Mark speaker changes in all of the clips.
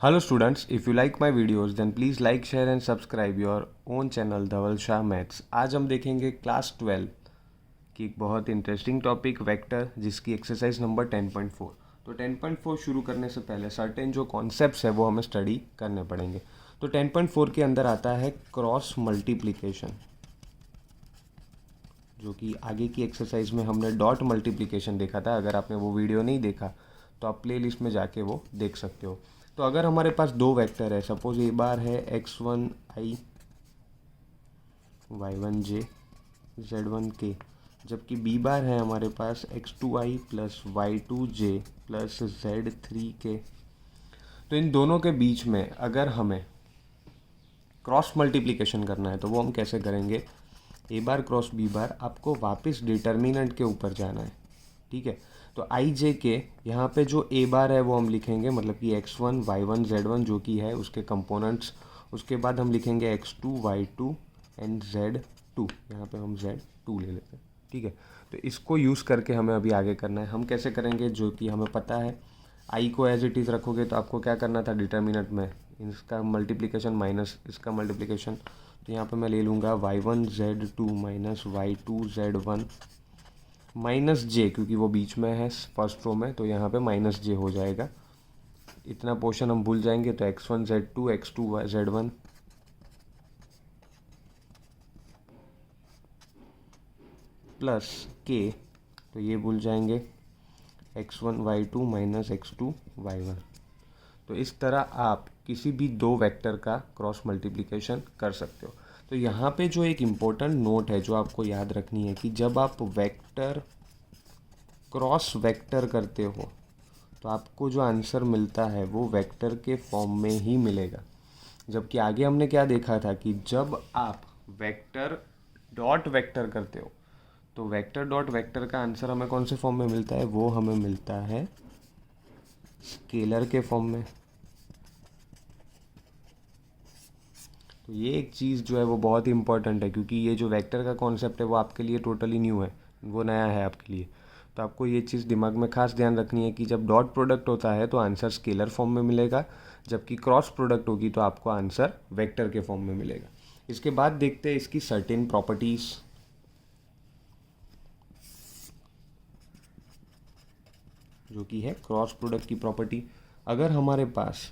Speaker 1: Hello students, if you like my videos then please like, share and subscribe your own channel Dhaval Shah maths. आज हम देखेंगे class 12 की एक बहुत इंटरेस्टिंग टॉपिक वेक्टर, जिसकी एक्सरसाइज नंबर 10.4। तो 10.4 शुरू करने से पहले सर्टेन जो कॉन्सेप्ट्स है वो हमें स्टडी करने पड़ेंगे। तो 10.4 के अंदर आता है क्रॉस मल्टीप्लिकेशन, जो कि आगे की एक्सरसाइज में हमने डॉट मल्टीप्लिकेशन देखा था। अगर आपने वो वीडियो नहीं देखा तो आप प्ले लिस्ट में जाके वो देख सकते हो। तो अगर हमारे पास दो वेक्टर है, सपोज ए बार है x1i y1j z1k, जबकि बी बार है हमारे पास x2i plus y2j plus z3k। तो इन दोनों के बीच में अगर हमें क्रॉस मल्टीप्लिकेशन करना है तो वो हम कैसे करेंगे। ए बार क्रॉस बी बार, आपको वापस डिटर्मिनेंट के ऊपर जाना है, ठीक है। तो आई जे के यहाँ पे जो ए बार है वो हम लिखेंगे, मतलब कि x1 y1 z1 जो कि है उसके कंपोनेंट्स। उसके बाद हम लिखेंगे x2 y2 एंड z2, यहाँ पे हम z2 ले लेते हैं, ठीक है। तो इसको यूज़ करके हमें अभी आगे करना है। हम कैसे करेंगे, जो कि हमें पता है। आई को एज इट इज़ रखोगे तो आपको क्या करना था, डिटर्मिनेंट में इसका मल्टीप्लिकेशन माइनस इसका मल्टीप्लिकेशन। तो यहाँ पे मैं ले लूँगा y1 z2 minus y2 z1 minus जे, क्योंकि वो बीच में है फर्स्ट रो में, तो यहाँ पे माइनस जे हो जाएगा। इतना पोर्शन हम भूल जाएंगे। तो x1 z2 x2 z1 plus के, तो ये भूल जाएंगे x1 y2 minus x2 y1। तो इस तरह आप किसी भी दो वेक्टर का क्रॉस मल्टीप्लिकेशन कर सकते हो। तो यहाँ पे जो एक इम्पोर्टेंट नोट है जो आपको याद रखनी है कि जब आप वेक्टर क्रॉस वेक्टर करते हो तो आपको जो आंसर मिलता है वो वेक्टर के फॉर्म में ही मिलेगा। जबकि आगे हमने क्या देखा था कि जब आप वेक्टर डॉट वेक्टर करते हो तो वेक्टर डॉट वेक्टर का आंसर हमें कौन से फॉर्म में मिलता है, वो हमें मिलता है स्केलर के फॉर्म में। तो ये एक चीज़ जो है वो बहुत ही इंपॉर्टेंट है, क्योंकि ये जो वेक्टर का कॉन्सेप्ट है वो आपके लिए टोटली न्यू है, वो नया है आपके लिए। तो आपको ये चीज़ दिमाग में खास ध्यान रखनी है कि जब डॉट प्रोडक्ट होता है तो आंसर स्केलर फॉर्म में मिलेगा, जबकि क्रॉस प्रोडक्ट होगी तो आपको आंसर वेक्टर के फॉर्म में मिलेगा। इसके बाद देखते हैं इसकी सर्टेन प्रॉपर्टीज़। जो कि है क्रॉस प्रोडक्ट की प्रॉपर्टी। अगर हमारे पास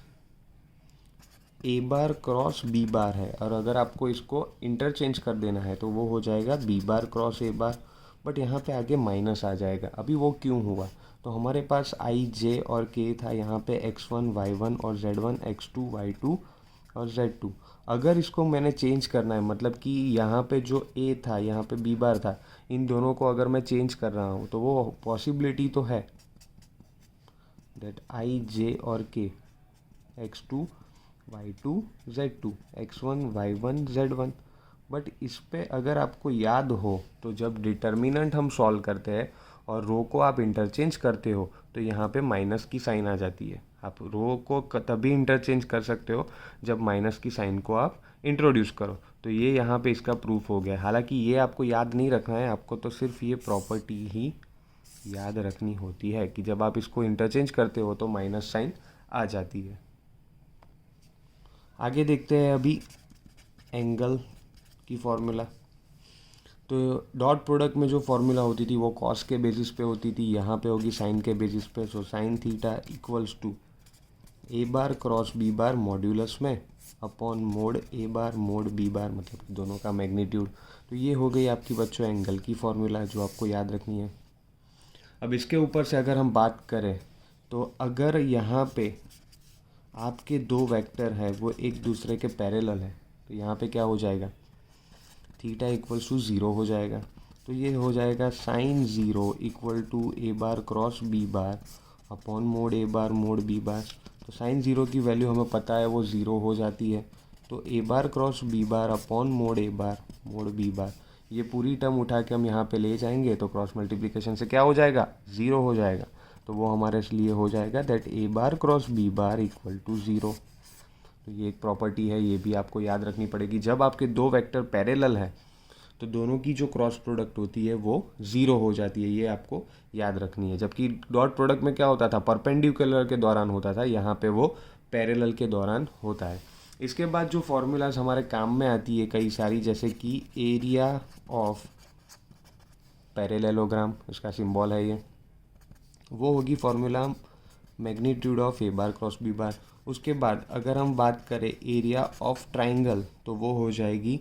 Speaker 1: ए बार क्रॉस बी बार है और अगर आपको इसको इंटरचेंज कर देना है तो वो हो जाएगा B bar cross A bar, but यहाँ पे आगे माइनस आ जाएगा। अभी वो क्यों हुआ, तो हमारे पास आई जे और के था, यहाँ पे x1 y1 और z1 x2 y2 और z2। अगर इसको मैंने चेंज करना है, मतलब कि यहाँ पे जो ए था यहाँ पे बी बार था, इन दोनों को अगर मैं चेंज कर रहा हूँ तो वो पॉसिबिलिटी तो है दैट आई जे और के x2 y2 z2 x1 y1 z1। But इस पे अगर आपको याद हो तो जब डिटर्मिनेंट हम सॉल्व करते हैं और रो को आप इंटरचेंज करते हो तो यहाँ पे माइनस की साइन आ जाती है। आप रो को तभी इंटरचेंज कर सकते हो जब माइनस की साइन को आप इंट्रोड्यूस करो। तो ये यहाँ पे इसका प्रूफ हो गया। हालांकि ये आपको याद नहीं रखना है, आपको तो सिर्फ ये प्रॉपर्टी ही याद रखनी होती है कि जब आप इसको इंटरचेंज करते हो तो माइनस साइन आ जाती है। आगे देखते हैं अभी एंगल की फॉर्मूला। तो डॉट प्रोडक्ट में जो फॉर्मूला होती थी वो कॉस के बेसिस पे होती थी, यहाँ पे होगी साइन के बेसिस पे। So sine theta equals to A bar cross B bar modulus में upon mod A bar mod B bar, मतलब दोनों का मैग्नीट्यूड। तो ये हो गई आपकी बच्चों एंगल की फॉर्मूला जो आपको याद रखनी है। अब इसके ऊपर से अगर हम बात करें तो अगर यहाँ पे आपके दो वेक्टर है वो एक दूसरे के पैरेलल है तो यहाँ पे क्या हो जाएगा, थीटा इक्वल्स टू ज़ीरो हो जाएगा। तो ये हो जाएगा sine zero equal to A bar cross B bar upon mod A bar mod B bar. तो साइन ज़ीरो की वैल्यू हमें पता है वो ज़ीरो हो जाती है। तो A bar cross B bar upon mod A bar mod B bar, ये पूरी टर्म उठा के हम यहाँ पे ले जाएंगे तो क्रॉस मल्टीप्लिकेशन से क्या हो जाएगा, ज़ीरो हो जाएगा। तो वो हमारे लिए हो जाएगा that A bar cross B bar equal to zero. तो ये एक प्रॉपर्टी है, ये भी आपको याद रखनी पड़ेगी। जब आपके दो वेक्टर पैरेलल है तो दोनों की जो क्रॉस प्रोडक्ट होती है वो ज़ीरो हो जाती है, ये आपको याद रखनी है। जबकि डॉट प्रोडक्ट में क्या होता था, परपेंडिकुलर के दौरान होता था, यहाँ पे वो पैरेलल के दौरान होता है। इसके बाद जो फॉर्मूलाज हमारे काम में आती है कई सारी, जैसे कि एरिया ऑफ पैरेललोग्राम, इसका सिंबल है ये, वो होगी formula magnitude of A bar cross B bar. उसके बाद अगर हम बात करें एरिया ऑफ ट्राइंगल, तो वो हो जाएगी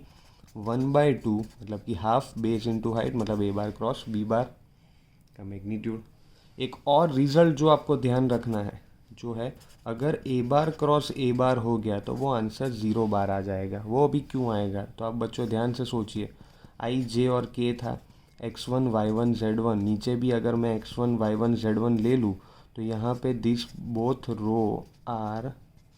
Speaker 1: 1/2, मतलब कि हाफ बेस इंटू हाइट, मतलब ए बार क्रॉस बी बार का मैग्नीट्यूड। एक और रिजल्ट जो आपको ध्यान रखना है जो है, अगर ए बार क्रॉस ए बार हो गया तो वो आंसर 0 बार आ जाएगा। वो अभी क्यों आएगा, तो आप बच्चों ध्यान से सोचिए। आई जे और के था, x1 y1 z1, नीचे भी अगर मैं x1 y1 z1 ले लूँ तो यहाँ पे this both row are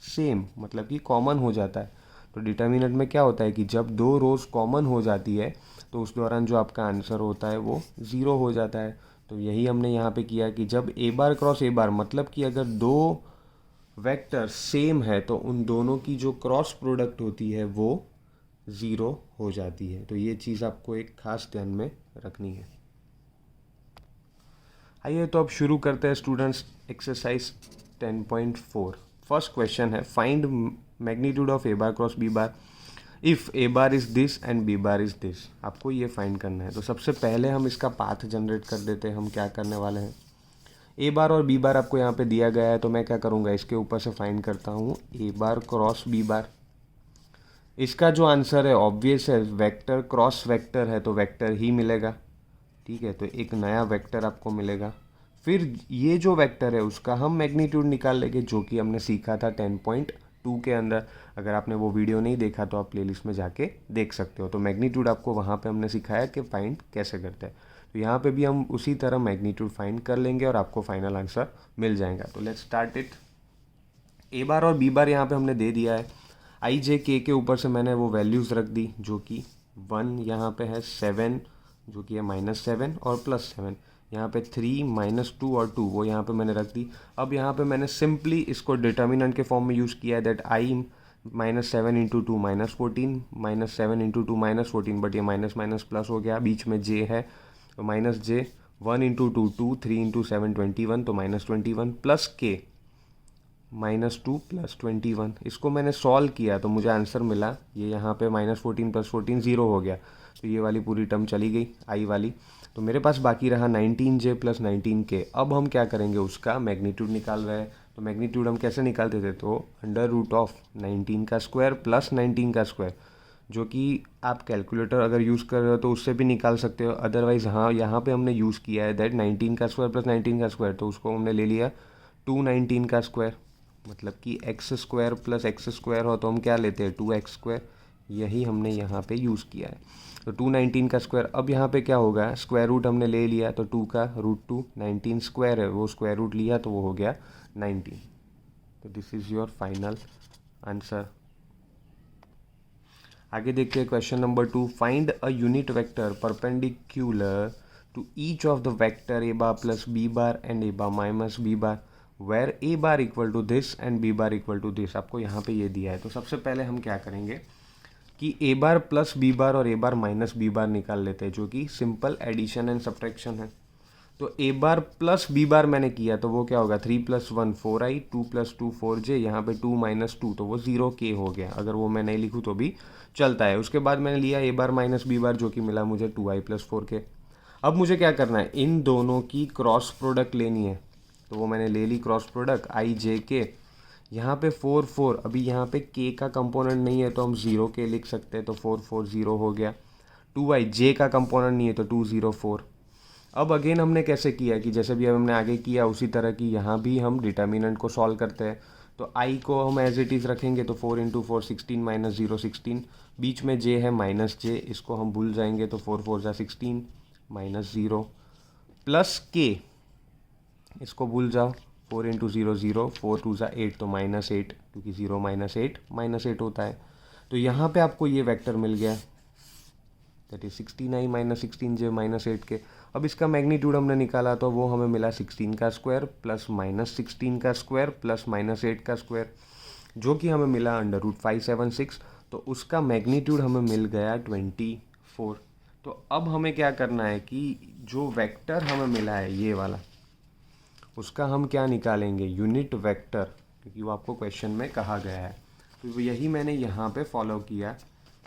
Speaker 1: same, मतलब कि कॉमन हो जाता है। तो डिटर्मिनेंट में क्या होता है कि जब दो रोज कॉमन हो जाती है तो उस दौरान जो आपका आंसर होता है वो 0 हो जाता है। तो यही हमने यहाँ पे किया कि जब ए बार क्रॉस ए बार, मतलब कि अगर दो वेक्टर सेम है तो उन दोनों की जो क्रॉस प्रोडक्ट होती है वो 0 हो जाती है। तो ये चीज़ आपको एक खास ध्यान में रखनी है। आइए तो अब शुरू करते हैं स्टूडेंट्स एक्सरसाइज 10.4। फर्स्ट क्वेश्चन है, find magnitude of A bar cross B bar if A bar is this and B bar is this. आपको ये फाइंड करना है। तो सबसे पहले हम इसका पाथ जनरेट कर देते हैं। हम क्या करने वाले हैं, ए बार और बी बार आपको यहाँ पे दिया गया है, तो मैं क्या करूँगा, इसके ऊपर से फाइंड करता हूँ ए बार क्रॉस बी बार। इसका जो आंसर है ऑब्वियस है, वेक्टर क्रॉस वेक्टर है तो वेक्टर ही मिलेगा, ठीक है। तो एक नया वेक्टर आपको मिलेगा। फिर ये जो वेक्टर है उसका हम मैग्नीट्यूड निकाल लेंगे, जो कि हमने सीखा था 10.2 के अंदर। अगर आपने वो वीडियो नहीं देखा तो आप प्लेलिस्ट में जाके देख सकते हो। तो मैग्नीट्यूड आपको वहाँ पे हमने सिखाया कि फाइंड कैसे करते हैं। तो यहाँ पे भी हम उसी तरह मैग्नीट्यूड फाइंड कर लेंगे और आपको फाइनल आंसर मिल जाएगा। तो लेट्स स्टार्ट इट। ए बार और बी बार यहाँ पे हमने दे दिया है। आई जे के ऊपर से मैंने वो वैल्यूज़ रख दी, जो कि 1 यहाँ पे है, 7 जो कि है -7 और +7, यहाँ पे 3 -2 और 2 वो यहाँ पे मैंने रख दी। अब यहाँ पे मैंने सिंपली इसको डिटर्मिनेंट के फॉर्म में यूज़ किया है, दैट आई -7 × 2 -14, -7 × 2 -14, बट ये माइनस माइनस प्लस हो गया, बीच में जे है तो -j, 1 × 2 2, 3 × 7 21, तो -21 प्लस के -2 + 21। इसको मैंने सॉल्व किया तो मुझे आंसर मिला, ये यहाँ पे -14 + 14 0 हो गया। तो ये वाली पूरी टर्म चली गई, आई वाली। तो मेरे पास बाकी रहा 19j + 19k। अब हम क्या करेंगे, उसका मैग्नीट्यूड निकाल रहे हैं। तो मैग्नीट्यूड हम कैसे निकालते थे, तो √19 का स्क्वायर + 19 का स्क्वायर, जो कि आप कैलकुलेटर अगर यूज़ कर रहे हो तो उससे भी निकाल सकते हो। अदरवाइज़ हाँ, यहाँ पे हमने यूज़ किया है दैट 19 का स्क्वायर + 19 का स्क्वायर, तो उसको हमने ले लिया 219 का स्क्वायर, मतलब कि x² + x² हो तो हम क्या लेते हैं 2x²। यही हमने यहाँ पे यूज़ किया है। तो 219 का स्क्वायर, अब यहाँ पे क्या होगा, स्क्वायर रूट हमने ले लिया तो 2 का √2, 19 स्क्वायर है वो स्क्वायर रूट लिया तो वो हो गया 19। तो this is your final answer. आगे देखते हैं question number 2। Find a unit vector perpendicular to each of the vector A bar + B bar and A bar - B bar where A bar equal to this and B bar equal to this. आपको यहाँ पे ये दिया है। तो सबसे पहले हम क्या करेंगे कि ए बार + बी बार और ए बार - बी बार निकाल लेते हैं, जो कि सिंपल एडिशन एंड सब्ट्रैक्शन है। तो ए बार + बी बार मैंने किया तो वो क्या होगा, 3 + 1 4i, 2 + 2 4j, यहाँ पे 2 - 2 तो वो 0k हो गया। अगर वो मैं नहीं लिखूँ तो भी चलता है। उसके बाद मैंने लिया ए बार - बी बार, जो कि मिला मुझे 2i + 4k। अब मुझे क्या करना है, इन दोनों की क्रॉस प्रोडक्ट लेनी है। तो वो मैंने ले ली क्रॉस प्रोडक्ट आई जे के। यहाँ पे 4 4, अभी यहाँ पे k का कंपोनेंट नहीं है तो हम 0k लिख सकते हैं, तो 4 4 0 हो गया। 2i, j का कंपोनेंट नहीं है तो 2 0 4। अब अगेन हमने कैसे किया कि जैसे भी हमने आगे किया उसी तरह की यहाँ भी हम डिटर्मिनेंट को सॉल्व करते हैं। तो i को हम एज इट इज़ रखेंगे, तो 4 × 4 16 - 0 16, बीच में j है -j, इसको हम भूल जाएंगे तो 4 4 = 16 -0 प्लस k, इसको भूल जाओ, 4 × 0 0, 4 2 = 8, तो -8, क्योंकि 0 - 8 -8 होता है। तो यहाँ पे आपको ये वेक्टर मिल गया, that is 16i - 16j -8k। अब इसका मैग्नीट्यूड हमने निकाला तो वो हमें मिला 16 का स्क्वायर + -16 का स्क्वायर + -8 का स्क्वायर, जो कि हमें मिला √576। तो उसका मैग्नीट्यूड हमें मिल गया 24। तो अब हमें क्या करना है कि जो वेक्टर हमें मिला है ये वाला, उसका हम क्या निकालेंगे, यूनिट वेक्टर, क्योंकि वो आपको क्वेश्चन में कहा गया है। तो यही मैंने यहाँ पे फॉलो किया,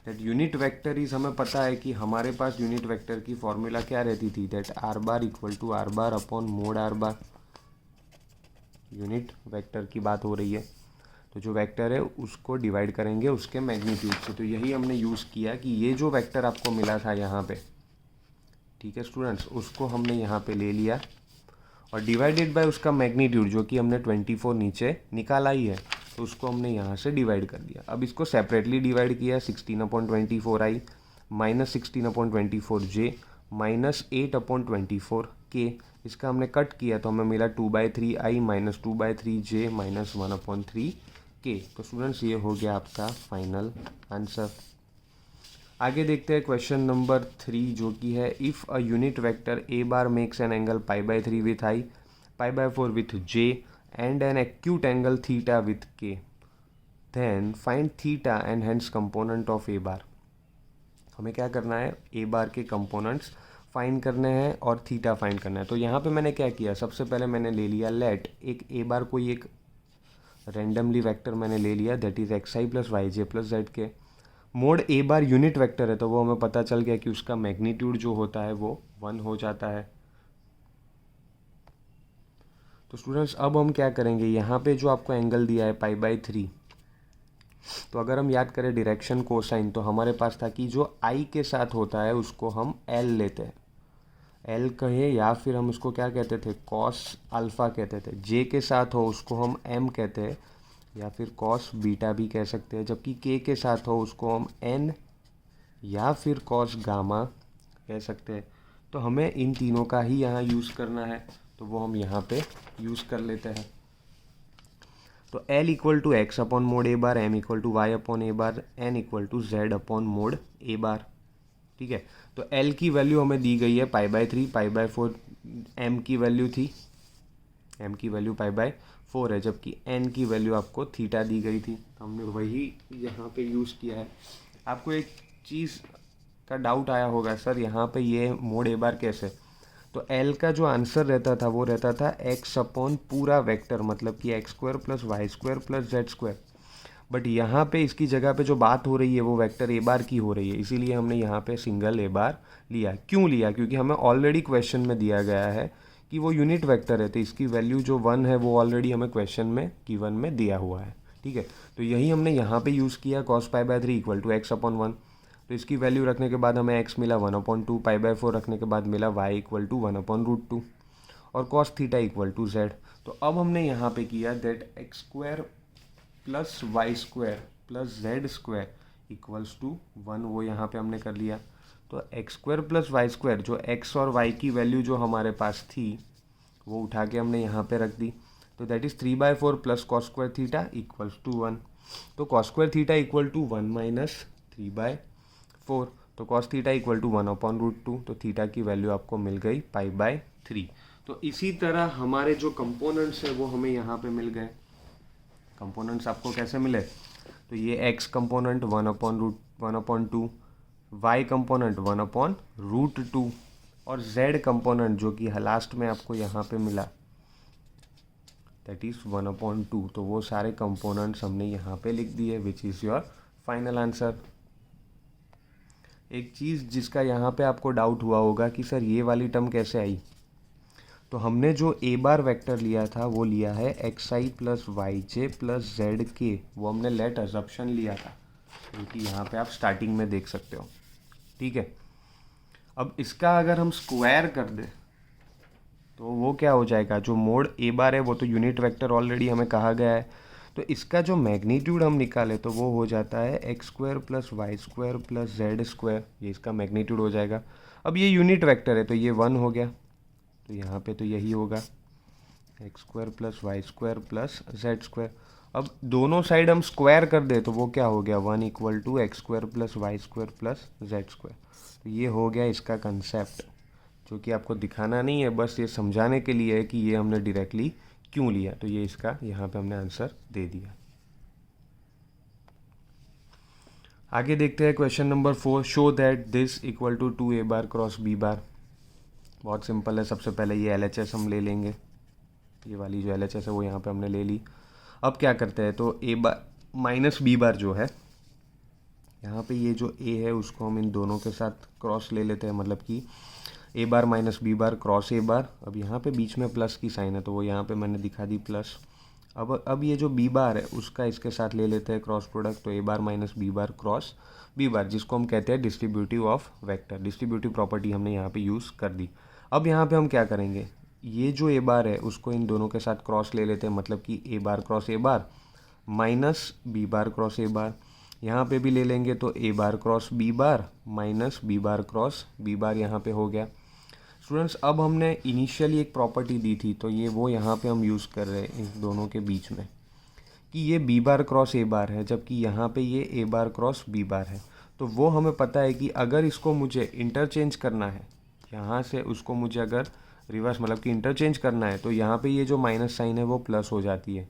Speaker 1: दैट यूनिट वेक्टर इज, हमें पता है कि हमारे पास यूनिट वेक्टर की फॉर्मूला क्या रहती थी, that R bar equal to R bar upon mod R bar. Unit vector की बात हो रही है, तो जो वेक्टर है उसको डिवाइड करेंगे उसके मैग्नीट्यूड से। तो यही हमने यूज़ किया कि ये जो वेक्टर आपको मिला था यहाँ पे, ठीक है स्टूडेंट्स, उसको हमने यहाँ पे ले लिया और डिवाइडेड बाय उसका मैग्नीट्यूड, जो कि हमने 24 नीचे निकाला ही है, तो उसको हमने यहाँ से डिवाइड कर दिया। अब इसको सेपरेटली डिवाइड किया, 16/24 i minus 16/24 j minus 8/24 k। इसका हमने कट किया तो हमें मिला 2/3 i minus 2/3 j minus 1/3 k। तो स्टूडेंट्स ये हो गया आपका फाइनल आंसर। आगे देखते हैं क्वेश्चन नंबर 3, जो कि है if a unit vector A bar makes an angle π/3 with i, π/4 with j and an acute angle theta with k, then find theta and hence component of A bar. हमें क्या करना है, ए बार के components find करने हैं और theta find करना है। तो यहाँ पे मैंने क्या किया, सबसे पहले मैंने ले लिया लेट एक ए बार, कोई एक रैंडमली वेक्टर मैंने ले लिया, that is xi plus Y J plus Z K. Mod A bar unit vector है, तो वो हमें पता चल गया कि उसका मैग्नीट्यूड जो होता है वो 1 हो जाता है। तो स्टूडेंट्स अब हम क्या करेंगे, यहाँ पे जो आपको एंगल दिया है π/3, तो अगर हम याद करें डायरेक्शन कोसाइन, तो हमारे पास था कि जो आई के साथ होता है उसको हम एल लेते हैं, एल कहे, या फिर हम उसको क्या कहते थे, कॉस अल्फ़ा कहते थे। जे के साथ हो उसको हम एम कहते हैं, या फिर कॉस बीटा भी कह सकते हैं। जबकि के साथ हो उसको हम एन या फिर कॉस गामा कह सकते हैं। तो हमें इन तीनों का ही यहाँ यूज़ करना है, तो वो हम यहाँ पे यूज़ कर लेते हैं। तो L equal to x upon mod A bar, M equal to y upon A bar, N equal to z upon mod A bar. ठीक है, तो L की वैल्यू हमें दी गई है π/3, π/4 M की वैल्यू थी, M की वैल्यू π/4 है, जबकि N की वैल्यू आपको थीटा दी गई थी। तो हमने वही यहाँ पे यूज़ किया है। आपको एक चीज़ का डाउट आया होगा, सर यहाँ पे ये मोड ए बार कैसे, तो L का जो आंसर रहता था वो रहता था x अपॉन पूरा वेक्टर, मतलब कि x² plus y² plus z²। But यहाँ पे इसकी जगह पे जो बात हो रही है वो वेक्टर ए बार की हो रही है, इसीलिए हमने यहाँ पे सिंगल ए बार लिया। क्यों लिया, क्योंकि हमें ऑलरेडी क्वेश्चन में दिया गया है कि वो यूनिट वेक्टर है, तो इसकी वैल्यू जो 1 है वो ऑलरेडी हमें क्वेश्चन में गिवन में दिया हुआ है। ठीक है, तो यही हमने यहाँ पे यूज़ किया, cos π/3 equal to x upon 1। तो इसकी वैल्यू रखने के बाद हमें x मिला 1/2, π/4 रखने के बाद मिला y इक्वल टू 1/√2 और cos theta equal to z। तो अब हमने यहाँ पे किया that x² plus y² plus z² equals to 1, वो यहाँ पे हमने कर लिया। तो x² प्लस y², जो x और y की वैल्यू जो हमारे पास थी वो उठा के हमने यहाँ पे रख दी। तो that is 3/4 plus cos² theta equals to 1। तो cos² theta equal to 1 minus 3/4, तो cos थीटा इक्वल टू 1/√2। तो थीटा की वैल्यू आपको मिल गई π/3। तो इसी तरह हमारे जो कंपोनेंट्स है वो हमें यहाँ पे मिल गए। कंपोनेंट्स आपको कैसे मिले, तो ये x कंपोनेंट 1/2, y कंपोनेंट 1/√2 और z कंपोनेंट जो कि लास्ट में आपको यहाँ पे मिला दैट इज़ 1/2। तो वो सारे कंपोनेंट्स हमने यहाँ पे लिख दिए, which is your final answer. एक चीज़ जिसका यहाँ पे आपको डाउट हुआ होगा कि सर ये वाली टर्म कैसे आई, तो हमने जो ए बार वेक्टर लिया था वो लिया है xi plus Y J plus Z के, वो हमने लेट अजम्पशन लिया था, क्योंकि यहाँ पे आप स्टार्टिंग में देख सकते हो। ठीक है, अब इसका अगर हम स्क्वायर कर दें तो वो क्या हो जाएगा, जो मोड ए बार है वो तो यूनिट वेक्टर ऑलरेडी हमें कहा गया है, तो इसका जो मैग्नीट्यूड हम निकाले तो वो हो जाता है x² plus y² plus z², ये इसका मैग्नीट्यूड हो जाएगा। अब ये यूनिट वेक्टर है तो ये 1 हो गया, तो यहाँ पे तो यही होगा x² plus y² plus z²। अब दोनों साइड हम स्क्वायर कर दे तो वो क्या हो गया, 1 equal to x² plus y² plus z²। तो ये हो गया इसका कंसेप्ट, जो कि आपको दिखाना नहीं है, बस ये समझाने के लिए है कि ये हमने डायरेक्टली क्यों लिया। तो ये इसका यहाँ पे हमने आंसर दे दिया। आगे देखते हैं question number 4, show that this equal to 2 A bar cross B bar. बहुत सिंपल है, सबसे पहले ये LHS हम ले लेंगे, ये वाली जो LHS है वो यहाँ पे हमने ले ली। अब क्या करते हैं, तो ए बार माइनस बी बार जो है यहाँ पे, ये जो ए है उसको हम इन दोनों के साथ क्रॉस ले लेते हैं, मतलब कि A bar minus B bar cross A bar. अब यहाँ पे बीच में प्लस की साइन है तो वो यहाँ पे मैंने दिखा दी प्लस। अब ये जो बी बार है उसका इसके साथ ले लेते हैं क्रॉस प्रोडक्ट, तो A bar minus B bar cross B bar, जिसको हम कहते हैं distributive of vector. Distributive property हमने यहाँ पे यूज़ कर दी। अब यहाँ पे हम क्या करेंगे, ये जो ए बार है उसको इन दोनों के साथ क्रॉस ले लेते हैं, मतलब कि A bar cross A bar minus B bar cross A bar. यहाँ पे भी ले लेंगे तो A bar cross B bar minus B bar cross B bar यहाँ पे हो गया। स्टूडेंट्स, अब हमने इनिशियली एक प्रॉपर्टी दी थी तो ये वो यहाँ पे हम यूज़ कर रहे हैं इन दोनों के बीच में, कि ये बी बार क्रॉस ए बार है जबकि यहाँ पे ये ए बार क्रॉस बी बार है। तो वो हमें पता है कि अगर इसको मुझे इंटरचेंज करना है, यहाँ से उसको मुझे अगर रिवर्स मतलब कि इंटरचेंज करना है, तो यहाँ पे ये जो माइनस साइन है वो प्लस हो जाती है।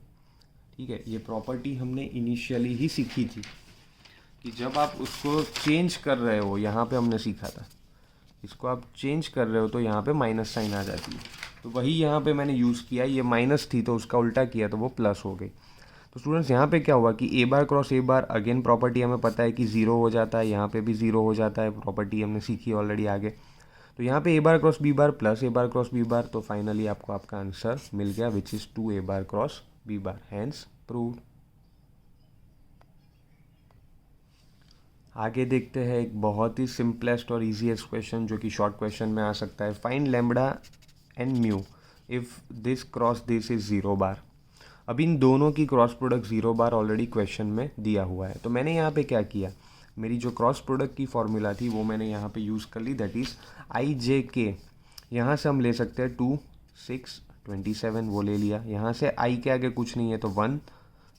Speaker 1: ठीक है, ये प्रॉपर्टी हमने इनिशियली ही सीखी थी कि जब आप उसको चेंज कर रहे हो, यहाँ पे हमने सीखा था, इसको आप चेंज कर रहे हो तो यहाँ पे माइनस साइन आ जाती है। तो वही यहाँ पे मैंने यूज़ किया, ये माइनस थी तो उसका उल्टा किया तो वो प्लस हो गई। तो स्टूडेंट्स, यहाँ पे क्या हुआ कि A bar cross A bar, again property हमें पता है कि ज़ीरो हो जाता है, यहाँ पे भी ज़ीरो हो जाता है, प्रॉपर्टी हमने सीखी ऑलरेडी आगे। तो यहाँ पे A bar cross B bar plus A bar cross B bar, तो फाइनली आपको आपका आंसर मिल गया which is 2 A bar cross B bar, hence proved. आगे देखते हैं एक बहुत ही सिंपलेस्ट और इजीएस्ट क्वेश्चन जो कि शॉर्ट क्वेश्चन में आ सकता है। Find lambda and mu if this cross this is 0 bar. अब इन दोनों की cross product 0 bar already question में दिया हुआ है, तो मैंने यहाँ पे क्या किया, मेरी जो क्रॉस प्रोडक्ट की फॉर्मूला थी वो मैंने यहाँ पे यूज़ कर ली, दैट इज़ आई जे के। यहाँ से हम ले सकते हैं 2, 6, 27 वो ले लिया। यहाँ से आई के आगे कुछ नहीं है तो 1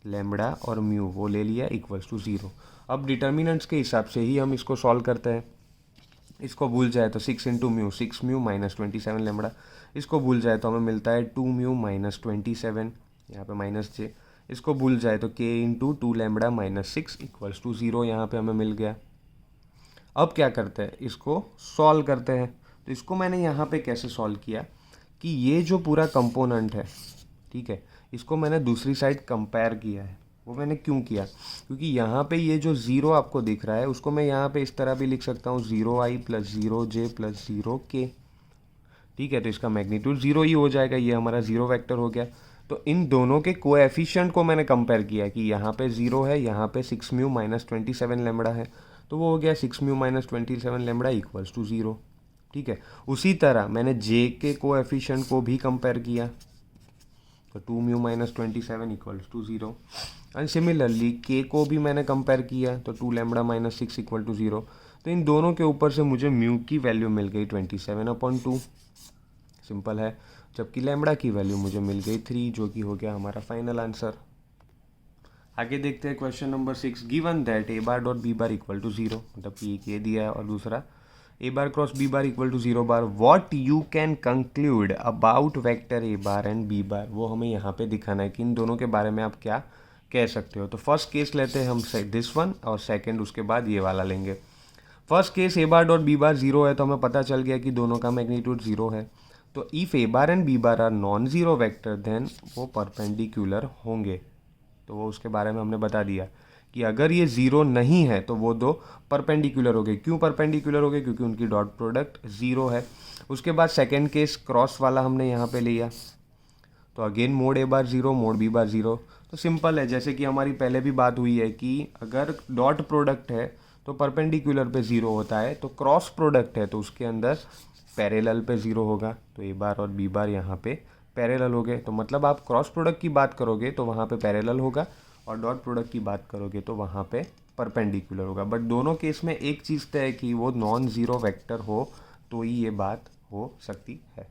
Speaker 1: लैम्बडा और म्यू वो ले लिया इक्वल्स टू 0। अब डिटर्मिनेंट्स के हिसाब से ही हम इसको सॉल्व करते हैं। इसको भूल जाए तो 6 into mu 6 mu minus 27 lambda, इसको भूल जाए तो हमें मिलता है 2 म्यू माइनस 27, यहाँ पे माइनस जे, इसको भूल जाए तो के into 2 lambda minus 6 equals to 0, यहाँ पे हमें मिल गया। अब क्या करते हैं, इसको सॉल्व करते हैं। तो इसको मैंने यहाँ पे कैसे सॉल्व किया कि ये जो पूरा कंपोनेंट है, ठीक है, इसको मैंने दूसरी साइड कंपेयर किया है। वो मैंने क्यों किया, क्योंकि यहाँ पे ये जो 0 आपको दिख रहा है उसको मैं यहाँ पे इस तरह भी लिख सकता हूँ 0i plus 0j plus 0k। ठीक है, तो इसका मैग्नीट्यूड 0 ही हो जाएगा, ये हमारा 0 वेक्टर हो गया। तो इन दोनों के कोएफिशिएंट को मैंने कंपेयर किया कि यहाँ पे 0 है, यहाँ पे 6 म्यू माइनस 27 लैम्बडा है, तो वो हो गया 6 mu minus 27 lambda equals to 0। ठीक है, उसी तरह मैंने जे के कोएफिशिएंट को भी कंपेयर किया, तो 2 mu minus 27 equals to 0। And similarly के को भी मैंने कंपेयर किया, तो 2 लैम्बडा माइनस 6 इक्वल टू 0। तो इन दोनों के ऊपर से मुझे म्यू की वैल्यू मिल गई 27/2, सिंपल है, जबकि लैम्बडा की वैल्यू मुझे मिल गई 3, जो कि हो गया हमारा फाइनल आंसर। आगे देखते हैं question number 6, given that A bar dot B bar equal to 0, मतलब कि एक ये दिया है और दूसरा A bar cross B bar equal to 0 bar, what you can conclude about vector A bar and B bar. वो हमें यहाँ पे दिखाना है कि इन दोनों के बारे में आप क्या कह सकते हो। तो फर्स्ट केस लेते हैं हम दिस वन, और सेकंड उसके बाद ये वाला लेंगे। फर्स्ट केस ए बार डॉट बी बार 0 है, तो हमें पता चल गया कि दोनों का मैग्नीट्यूड 0 है। तो if A bar and B bar are non zero vector then वो परपेंडिकुलर होंगे। तो वो उसके बारे में हमने बता दिया कि अगर ये 0 नहीं है तो वो दो परपेंडिकुलर हो गए। क्यों परपेंडिकुलर हो गए, क्योंकि उनकी डॉट प्रोडक्ट 0 है। उसके बाद सेकंड केस क्रॉस वाला हमने यहाँ पे लिया, तो again mode A bar 0 mode B बार 0। तो सिंपल है, जैसे कि हमारी पहले भी बात हुई है कि अगर डॉट प्रोडक्ट है तो परपेंडिकुलर पे 0 होता है, तो क्रॉस प्रोडक्ट है तो उसके अंदर पैरेलल पे 0 होगा। तो ए बार और बी बार यहाँ पे पैरेलल हो गए, तो मतलब आप क्रॉस प्रोडक्ट की बात करोगे तो वहाँ पे पैरेलल होगा, और डॉट प्रोडक्ट की बात करोगे तो वहाँ पे परपेंडिकुलर होगा। बट दोनों केस में एक चीज़ तय है कि वो नॉन ज़ीरो वेक्टर हो तो ही ये बात हो सकती है।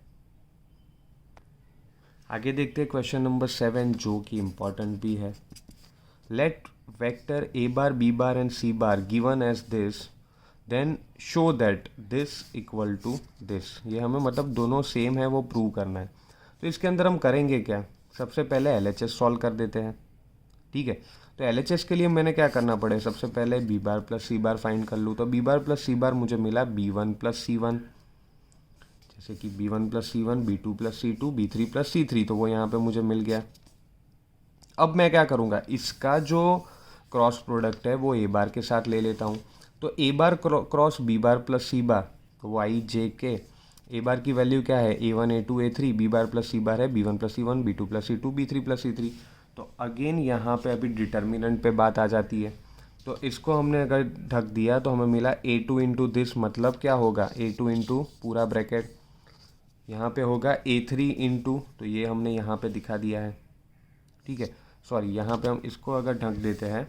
Speaker 1: आगे देखते हैं क्वेश्चन नंबर 7, जो कि इम्पॉर्टेंट भी है। Let vector A bar B bar and C bar given as this, then show that this equal to this. ये हमें मतलब दोनों सेम है वो प्रूव करना है। तो इसके अंदर हम करेंगे क्या, सबसे पहले LHS सॉल्व कर देते हैं। ठीक है। तो LHS के लिए मैंने क्या करना पड़े, सबसे पहले बी बार प्लस सी बार फाइंड कर लूँ। तो बी बार प्लस सी बार मुझे मिला B1 प्लस C1, जैसे कि B1 plus C1, B2 plus C2, B3 plus C3, तो वो यहाँ पे मुझे मिल गया। अब मैं क्या करूँगा, इसका जो क्रॉस प्रोडक्ट है वो ए बार के साथ ले लेता हूँ। तो A bar cross B bar plus C bar, Y जे के, ए बार की वैल्यू क्या है, A1 A2 A3, B bar plus सी बार है B1 plus C1, B2 plus C2, B3 plus C3। तो अगेन यहाँ पे अभी डिटर्मिनेंट पे बात आ जाती है। तो इसको हमने अगर ढक दिया तो हमें मिला A2 इंटू दिस, मतलब क्या होगा, A2 इंटू पूरा ब्रैकेट, यहाँ पे होगा A3 इंटू, तो ये हमने यहाँ पे दिखा दिया है, ठीक है। सॉरी, यहाँ पे हम इसको अगर ढक देते हैं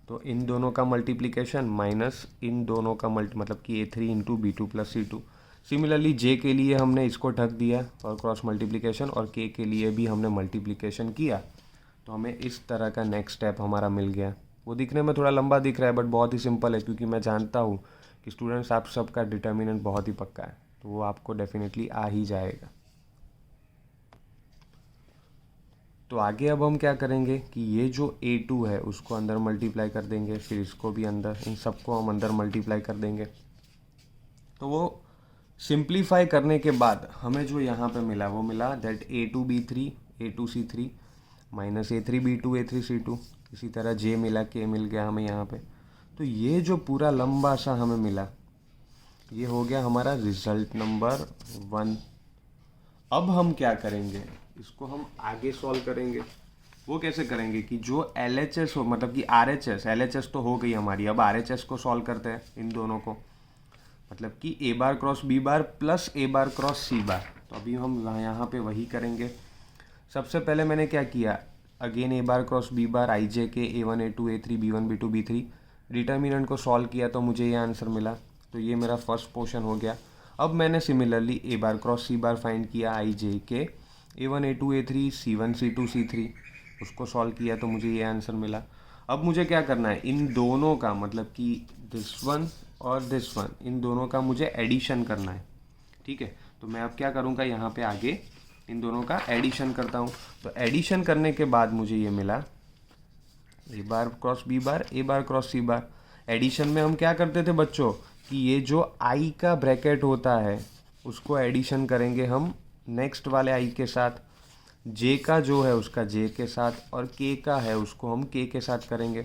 Speaker 1: तो इन दोनों का मल्टीप्लिकेशन माइनस इन दोनों का मतलब कि A3 into B2 plus C2। Similarly जे के लिए हमने इसको ढक दिया और क्रॉस मल्टीप्लिकेशन, और के लिए भी हमने मल्टीप्लिकेशन किया। तो हमें इस तरह का नेक्स्ट स्टेप हमारा मिल गया। वो दिखने में थोड़ा लंबा दिख रहा है बट बहुत ही सिंपल है, क्योंकि मैं जानता हूँ कि स्टूडेंट्स आप सबका डिटर्मिनेंट बहुत ही पक्का है, तो वो आपको डेफिनेटली आ ही जाएगा। तो आगे अब हम क्या करेंगे कि ये जो A2 है उसको अंदर मल्टीप्लाई कर देंगे, फिर इसको भी अंदर, इन सबको हम अंदर मल्टीप्लाई कर देंगे। तो वो सिंप्लीफाई करने के बाद हमें जो यहाँ पे मिला वो मिला that A2B3 A2C3 minus A3B2 A3C2, इसी तरह J मिला, K मिल गया हमें यहाँ पे। तो ये जो पूरा लंबा सा हमें मिला, ये हो गया हमारा रिजल्ट नंबर 1। अब हम क्या करेंगे, इसको हम आगे सॉल्व करेंगे। वो कैसे करेंगे कि जो LHS हो, मतलब कि RHS, LHS तो हो गई हमारी, अब RHS को सॉल्व करते हैं इन दोनों को, मतलब कि A bar cross B bar plus A bar cross सी बार। तो अभी हम यहाँ पे वही करेंगे। सबसे पहले मैंने क्या किया, अगेन ए बार क्रॉस बी बार आई जे के A1 A2 A3 B1 B2 B3, determinant को सॉल्व किया तो मुझे ये आंसर मिला। तो ये मेरा फर्स्ट पोर्शन हो गया। अब मैंने सिमिलरली ए बार क्रॉस सी बार फाइंड किया आई जे के A1 A2 A3 C1 C2 C3, उसको सॉल्व किया तो मुझे ये आंसर मिला। अब मुझे क्या करना है, इन दोनों का मतलब कि दिस वन और दिस वन, इन दोनों का मुझे एडिशन करना है, ठीक है। तो मैं अब क्या करूँगा, यहाँ पे आगे इन दोनों का एडिशन करता हूँ। तो एडिशन करने के बाद मुझे ये मिला ए बार क्रॉस बी बार ए बार क्रॉस सी बार। एडिशन में हम क्या करते थे बच्चों कि ये जो आई का ब्रैकेट होता है उसको एडिशन करेंगे हम नेक्स्ट वाले आई के साथ, जे का जो है उसका जे के साथ, और के का है उसको हम के के साथ करेंगे।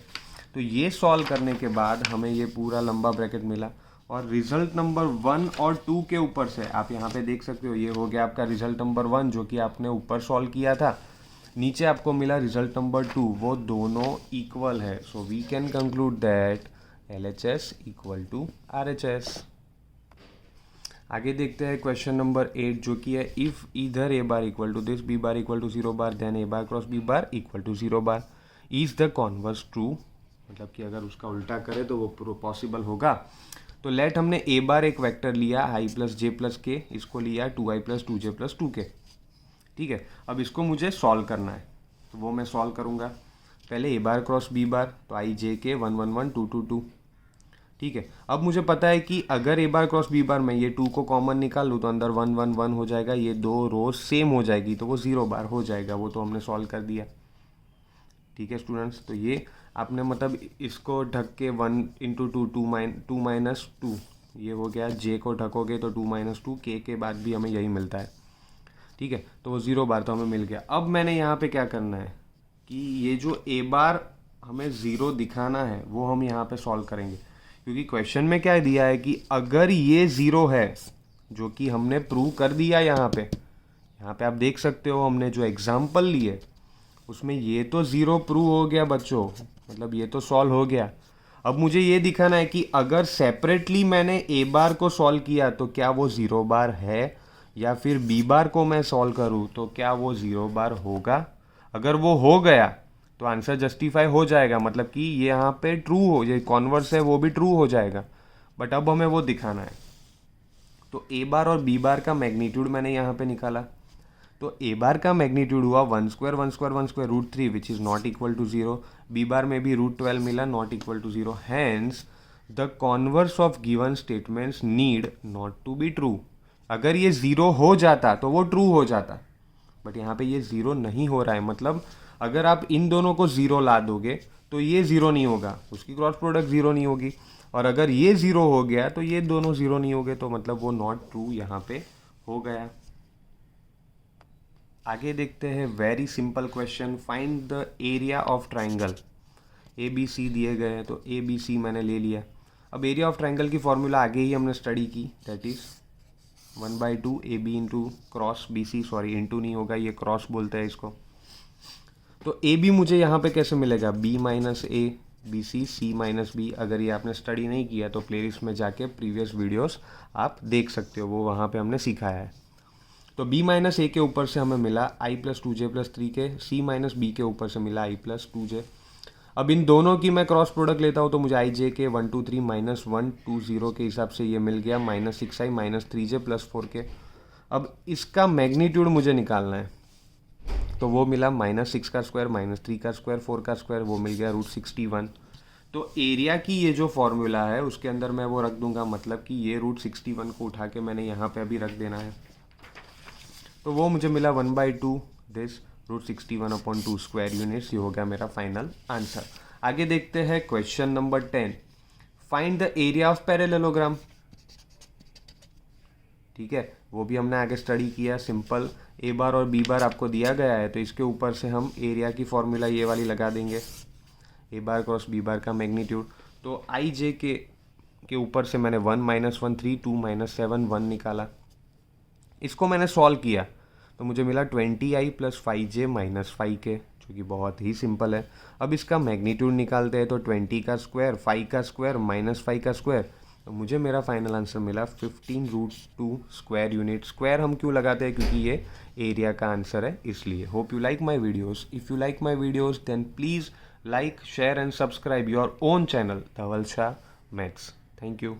Speaker 1: तो ये सॉल्व करने के बाद हमें ये पूरा लंबा ब्रैकेट मिला, और रिजल्ट नंबर 1 और 2 के ऊपर से आप यहाँ पे देख सकते हो, ये हो गया आपका रिजल्ट नंबर 1 जो कि आपने ऊपर सॉल्व किया था, नीचे आपको मिला रिजल्ट नंबर 2, वो दोनों इक्वल है। So we can conclude that LHS equal to RHS। आगे देखते हैं क्वेश्चन नंबर 8 जो कि है if either A bar equal to this B bar equal to 0 bar then A bar cross B bar equal to 0 bar is the converse true, मतलब कि अगर उसका उल्टा करे तो वो पॉसिबल होगा। तो लेट हमने ए बार एक वेक्टर लिया आई प्लस जे प्लस के, इसको लिया 2i plus 2j plus 2k, ठीक है। अब इसको मुझे सॉल्व करना है, तो वो मैं सॉल्व करूँगा। पहले ए बार क्रॉस बी बार, तो आई जे के 1 1 1 2 2 2, ठीक है। अब मुझे पता है कि अगर ए बार क्रॉस बी बार मैं ये 2 को कॉमन निकाल लूँ तो अंदर 1 1 1 हो जाएगा, ये दो रोज सेम हो जाएगी तो वो 0 बार हो जाएगा, वो तो हमने सॉल्व कर दिया, ठीक है स्टूडेंट्स। तो ये आपने मतलब इसको ढक के 1 इंटू 2 माइनस 2, ये हो गया, जे को ढकोगे तो 2 माइनस 2, के बाद भी हमें यही मिलता है, ठीक है। तो वो 0 बार तो हमें मिल गया। अब मैंने यहाँ पे क्या करना है कि ये जो ए बार हमें 0 दिखाना है वो हम यहाँ पे सॉल्व करेंगे, क्योंकि क्वेश्चन में क्या दिया है कि अगर ये 0 है, जो कि हमने प्रूव कर दिया यहाँ पे आप देख सकते हो, हमने जो एग्जाम्पल लिए उसमें ये तो 0 प्रूव हो गया बच्चों, मतलब ये तो सॉल्व हो गया। अब मुझे ये दिखाना है कि अगर सेपरेटली मैंने ए बार को सॉल्व किया तो क्या वो 0 बार है, या फिर बी बार को मैं सॉल्व करूँ तो क्या वो 0 बार होगा। अगर वो हो गया तो आंसर जस्टिफाई हो जाएगा, मतलब कि ये यहाँ पे ट्रू हो, ये कॉन्वर्स है वो भी ट्रू हो जाएगा। बट अब हमें वो दिखाना है। तो ए बार और बी बार का मैग्नीट्यूड मैंने यहाँ पे निकाला, तो ए बार का मैग्नीट्यूड हुआ 1 square 1 square 1 square root 3 which is not equal to 0। B bar में भी रूट 12 मिला, not equal to 0। Hence the converse of given statements need not to be true. अगर ये 0 हो जाता तो वो ट्रू हो जाता, बट यहाँ पे ये 0 नहीं हो रहा है, मतलब अगर आप इन दोनों को ज़ीरो ला दोगे तो ये ज़ीरो नहीं होगा, उसकी क्रॉस प्रोडक्ट ज़ीरो नहीं होगी, और अगर ये ज़ीरो हो गया तो ये दोनों ज़ीरो नहीं हो गए, तो मतलब वो नॉट ट्रू यहाँ पे हो गया। आगे देखते हैं very simple question, find the area of triangle. A B C दिए गए हैं, तो ए बी सी मैंने ले लिया। अब एरिया ऑफ ट्राइंगल की फॉर्मूला आगे ही हमने स्टडी की, that is 1/2 A B into cross B C, sorry into नहीं होगा, ये क्रॉस बोलते हैं इसको। तो ए बी मुझे यहाँ पे कैसे मिलेगा, B minus A B C C minus B. अगर ये आपने स्टडी नहीं किया तो प्लेलिस्ट में जाके प्रीवियस वीडियोस आप देख सकते हो, वो वहाँ पे हमने सिखाया है। तो b माइनस ए के ऊपर से हमें मिला i प्लस 2j प्लस 3 के, c माइनस बी के ऊपर से मिला i प्लस 2j। अब इन दोनों की मैं क्रॉस प्रोडक्ट लेता हूँ तो मुझे आई जे के 1 2 3 माइनस 1 2 0 के हिसाब से ये मिल गया minus 6i minus 3j plus 4 के। अब इसका मैग्नीट्यूड मुझे निकालना है, तो वो मिला -6 का स्क्वायर माइनस 3 का स्क्वायर 4 का स्क्वायर, वो मिल गया √61। तो एरिया की ये जो फॉर्मूला है उसके अंदर मैं वो रख दूंगा, मतलब कि ये √61 को उठा के मैंने यहाँ पे अभी रख देना है, तो वो मुझे मिला 1/2 दिस √61/2 स्क्वायर यूनिट्स। ये हो गया मेरा फाइनल आंसर। आगे देखते हैं question number 10, find the area of parallelogram. ठीक है, वो भी हमने आगे स्टडी किया, सिंपल ए बार और बी बार आपको दिया गया है तो इसके ऊपर से हम एरिया की फॉर्मूला ये वाली लगा देंगे, ए बार क्रॉस बी बार का मैग्नीट्यूड। तो आई जे के ऊपर से मैंने 1 -1 3 2 -7 1 निकाला, इसको मैंने सॉल्व किया तो मुझे मिला 20i plus 5j minus 5k, जो कि बहुत ही सिंपल है। अब इसका मैग्नीट्यूड निकालते हैं तो 20 का स्क्वायर 5 का स्क्वायर माइनस 5 का स्क्वायर, तो मुझे मेरा फाइनल आंसर मिला 15√2 स्क्वायर यूनिट। स्क्वायर हम क्यों लगाते हैं, क्योंकि ये एरिया का आंसर है इसलिए। Hope you like my videos, if you like my videos then please like, share and subscribe your own channel, Dhaval Shah Maths. Thank you.